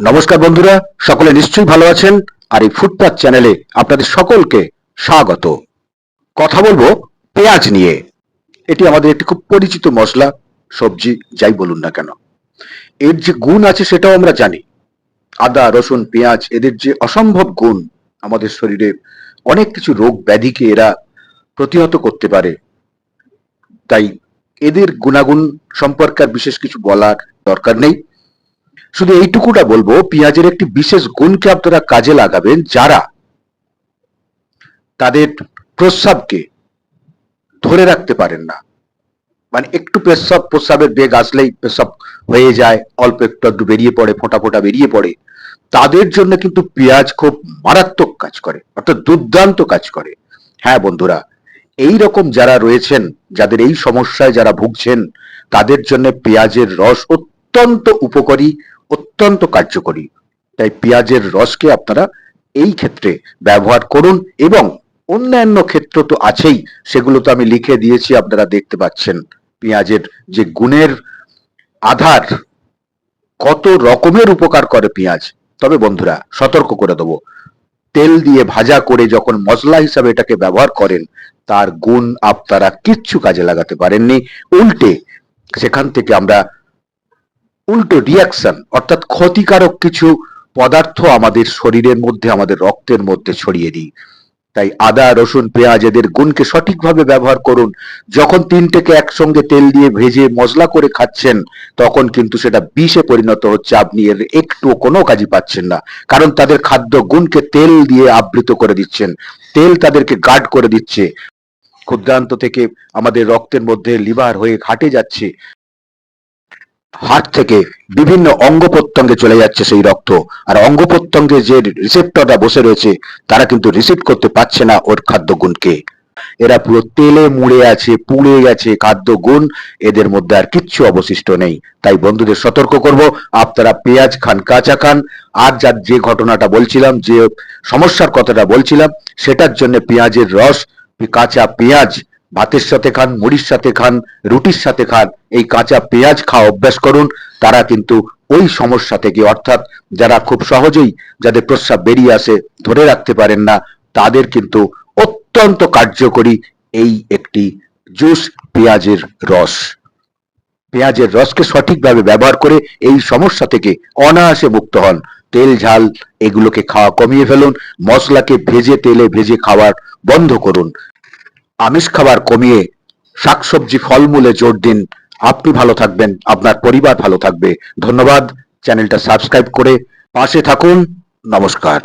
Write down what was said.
নমস্কার বন্ধুরা, সকলে নিশ্চয়ই ভালো আছেন। আর এই ফুটপাথ চ্যানেলে আপনাদের সকলকে স্বাগত। কথা বলবো পেঁয়াজ নিয়ে। এটি আমাদের একটি খুব পরিচিত মশলা, সবজি, যাই বলুন না কেন। এর যে গুণ আছে সেটাও আমরা জানি। আদা, রসুন, পেঁয়াজ, এদের যে অসম্ভব গুণ, আমাদের শরীরে অনেক কিছু রোগ ব্যাধিকে এরা প্রতিহত করতে পারে। তাই এদের গুণাগুণ সম্পর্কে আর বিশেষ কিছু বলার দরকার নেই। শুধু এইটুকুটা বলবো, পেঁয়াজের একটি বিশেষ গুণকে আপনারা কাজে লাগাবেন, যারা তাদের প্রস্রাবকে ধরে রাখতে পারেন না। মানে একটু প্রস্রাবের বেগ আসলেই পেশাব হয়ে যায়, অল্প একটু একটু বেরিয়ে পড়ে, ফোঁটা ফোঁটা বেরিয়ে পড়ে, তাদের জন্য কিন্তু পেঁয়াজ খুব মারাত্মক কাজ করে, অর্থাৎ দুর্দান্ত কাজ করে। হ্যাঁ বন্ধুরা, এই রকম যারা রয়েছেন, যাদের এই সমস্যায় যারা ভুগছেন, তাদের জন্য পেঁয়াজের রস অত্যন্ত উপকারী, অত্যন্ত কার্যকরী। তাই পেঁয়াজের রসকে আপনারা এই ক্ষেত্রে ব্যবহার করুন। এবং অন্যান্য ক্ষেত্র তো আছেই, সেগুলো তো আমি লিখে দিয়েছি, আপনারা দেখতে পাচ্ছেন পেঁয়াজের যে গুণের আধার, কত রকমের উপকার করে পেঁয়াজ। তবে বন্ধুরা, সতর্ক করে দেবো, তেল দিয়ে ভাজা করে যখন মশলা হিসাবে এটাকে ব্যবহার করেন, তার গুণ আপনারা কিচ্ছু কাজে লাগাতে পারেননি। উল্টে সেখান থেকে আমরা উল্টো রিয়াকশন, অর্থাৎ ক্ষতিকারক কিছু পদার্থ আমাদের শরীরের মধ্যে, আমাদের রক্তের মধ্যে ছড়িয়ে দিই। তাই আদা, রসুন, পেঁয়াজ এদের গুণকে সঠিকভাবে ব্যবহার করুন। যখন তিনটেকে একসঙ্গে তেল দিয়ে ভেজে মশলা করে খাচ্ছেন, তখন কিন্তু সেটা বিষে পরিণত হচ্ছে, আপনি এর একটু কোনো কাজই পাচ্ছেন না। কারণ তাদের খাদ্য গুণকে তেল দিয়ে আবৃত করে দিচ্ছেন, তেল তাদেরকে গার্ড করে দিচ্ছে। ক্ষুদ্রান্ত থেকে আমাদের রক্তের মধ্যে লিভার হয়ে হার্টে যাচ্ছে, হার্ট থেকে বিভিন্ন অঙ্গ প্রত্যঙ্গে চলে যাচ্ছে সেই রক্ত। আর অঙ্গ প্রত্যঙ্গে যে রিসেপ্টররা বসে রয়েছে, তারা কিন্তু রিসিভ করতে পারছে না ওর খাদ্য গুণকে। এরা পুরো তেলে মুড়ে আছে, পুড়ে গেছে খাদ্য গুণ, এদের মধ্যে আর কিচ্ছু অবশিষ্ট নেই। তাই বন্ধুদের সতর্ক করব, আপনারা পেঁয়াজ খান, কাঁচা খান। আর যার যে ঘটনাটা বলছিলাম, যে সমস্যার কথাটা বলছিলাম, সেটার জন্য পেঁয়াজের রস, কাঁচা পেঁয়াজ ভাতের সাথে খান, মুড়ির সাথে খান, রুটির সাথে খান। এই কাঁচা পেঁয়াজ খাওয়া অভ্যাস করুন। তারা কিন্তু ওই সমস্যা থেকে, অর্থাৎ যারা খুব সহজেই, যাদের প্রস্রাব বেরিয়ে আসে, ধরে রাখতে পারেন না, তাদের কিন্তু অত্যন্ত কার্যকরী এই একটি জুস, পেঁয়াজের রস। পেঁয়াজের রসকে সঠিকভাবে ব্যবহার করে এই সমস্যা থেকে অনায়াসে মুক্ত হন। তেল ঝাল এগুলোকে খাওয়া কমিয়ে ফেলুন। মশলাকে ভেজে, তেলে ভেজে খাওয়ার বন্ধ করুন। আমিষ খাবার কমিয়ে শাকসবজি, ফলমূলে জোর দিন। আপনি ভালো থাকবেন, আপনার পরিবার ভালো থাকবে। ধন্যবাদ। চ্যানেলটা সাবস্ক্রাইব করে পাশে থাকুন। নমস্কার।